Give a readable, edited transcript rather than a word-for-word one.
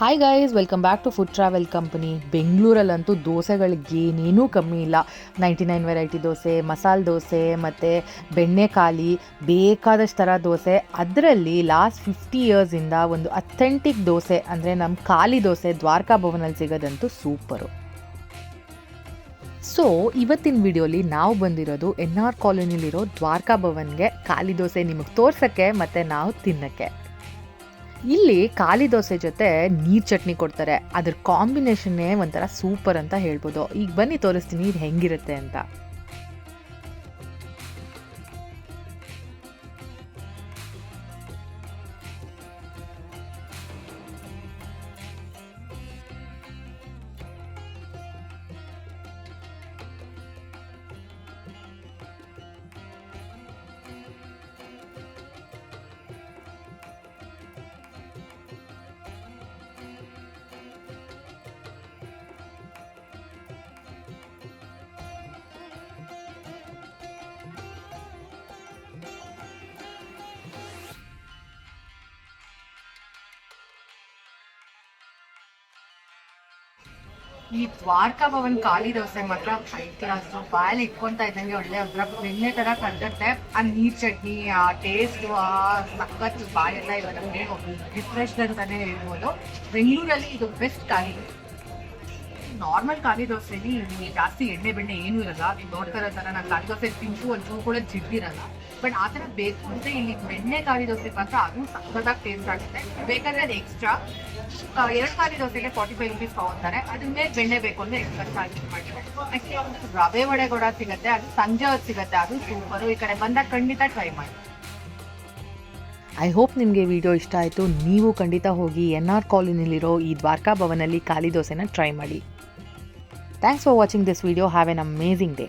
Hi guys, welcome back to food travel company. ಬೆಂಗಳೂರಲ್ಲಂತೂ ದೋಸೆಗಳಿಗೆ ಏನೇನೂ ಕಮ್ಮಿ ಇಲ್ಲ. 99 ವೆರೈಟಿ ದೋಸೆ, ಮಸಾಲೆ ದೋಸೆ ಮತ್ತು ಬೆಣ್ಣೆಕಾಲಿ, ಬೇಕಾದಷ್ಟು ಥರ ದೋಸೆ. ಅದರಲ್ಲಿ ಲಾಸ್ಟ್ 50 ಇಯರ್ಸಿಂದ ಒಂದು ಅಥೆಂಟಿಕ್ ದೋಸೆ ಅಂದರೆ ನಮ್ಮ ಖಾಲಿ ದೋಸೆ ದ್ವಾರಕಾ ಭವನಲ್ಲಿ ಸಿಗೋದಂತೂ ಸೂಪರು. ಸೊ ಇವತ್ತಿನ ವಿಡಿಯೋಲಿ ನಾವು ಬಂದಿರೋದು NR ಕಾಲೋನಿಲಿರೋ ದ್ವಾರಕಾ ಭವನ್ಗೆ ಖಾಲಿ ದೋಸೆ ನಿಮಗೆ ತೋರ್ಸೋಕ್ಕೆ ಮತ್ತು ನಾವು ತಿನ್ನೋಕ್ಕೆ. ಇಲ್ಲಿ ಖಾಲಿ ದೋಸೆ ಜೊತೆ ನೀರು ಚಟ್ನಿ ಕೊಡ್ತಾರೆ. ಅದ್ರ ಕಾಂಬಿನೇಷನ್ನೇ ಒಂಥರ ಸೂಪರ್ ಅಂತ ಹೇಳ್ಬೋದು. ಈಗ ಬನ್ನಿ ತೋರಿಸ್ತೀನಿ ಇದು ಹೆಂಗಿರುತ್ತೆ ಅಂತ. ಈ ದ್ವಾರಕಾ ಭವನ್ ಖಾಲಿ ದೋಸೆ ಮಾತ್ರ ಹೈ ಕ್ಲಾಸ್. ಬಾಯಲ್ಲಿ ಇಟ್ಕೊಂತ ಇದ್ದಂಗೆ ಒಳ್ಳೆ ಅದ್ರ ಬೆಣ್ಣೆ ತರ ಕಟ್ಟತ್ತೆ. ಆ ನೀರ್ ಚಟ್ನಿ, ಆ ಟೇಸ್ಟ್, ಆ ಸಖತ್ ಬಾಯೆಲ್ಲ ಇವಾಗ ನಮಗೆ ರಿಫ್ರೆಶ್ ಅಂತಾನೆ ಹೇಳ್ಬೋದು. ಬೆಂಗಳೂರಲ್ಲಿ ಇದು ಬೆಸ್ಟ್ ಖಾಲಿ. ನಾರ್ಮಲ್ ಖಾಲಿ ದೋಸೆಲಿ ಜಾಸ್ತಿ ಎಣ್ಣೆ ಬೆಣ್ಣೆ ಏನೂ ಇರಲ್ಲ. ನೀವು ನೋಡ್ತಾ ಇರೋ ಥರ ನಾನು ಖಾಲಿ ದೋಸೆ ತಿಂಟು ಒಂಚೂರು ಕೂಡ ಜಿಡ್ಡಿರಲ್ಲ. ಬಟ್ ಆ ಥರ ಬೇಕು ಅಂದರೆ ಇಲ್ಲಿ ಬೆಣ್ಣೆ ಖಾಲಿ ದೋಸೆ ಮಾತ್ರ ಅದು ಸಖತ್ತಾಗಿ ಟೇಸ್ಟ್ ಆಗುತ್ತೆ. ಬೇಕಾದರೆ ಅದು ಎಕ್ಸ್ಟ್ರಾ 2 ಖಾಲಿ ದೋಸೆಗೆ 45 ರುಪೀಸ್ ತಗೊತಾರೆ. ಅದ್ರ ಮೇಲೆ ಬೆಣ್ಣೆ ಬೇಕು ಅಂದರೆ ಎಕ್ಸ್ಟ್ರಾ ಚಾರ್ಜ್ ಮಾಡಿದ್ದಾರೆ. ಆ್ಯಕ್ಚುಲಿ ಒಂದು ರವೆ ವಡೆ ಕೂಡ ಸಿಗುತ್ತೆ, ಅದು ಸಂಜೆ ಹೊತ್ತು ಸಿಗುತ್ತೆ, ಅದು ಸೂಪರು. ಈ ಕಡೆ ಬಂದಾಗ ಖಂಡಿತ ಟ್ರೈ ಮಾಡಿ. ಐ ಹೋಪ್ ನಿಮಗೆ ವಿಡಿಯೋ ಇಷ್ಟ ಆಯಿತು. ನೀವು ಖಂಡಿತ ಹೋಗಿ NR ಕಾಲೋನಿಲಿರೋ ಈ ದ್ವಾರಕಾ ಭವನಲ್ಲಿ ಖಾಲಿ ದೋಸೆನ ಟ್ರೈ ಮಾಡಿ. Thanks for watching this video. Have an amazing day.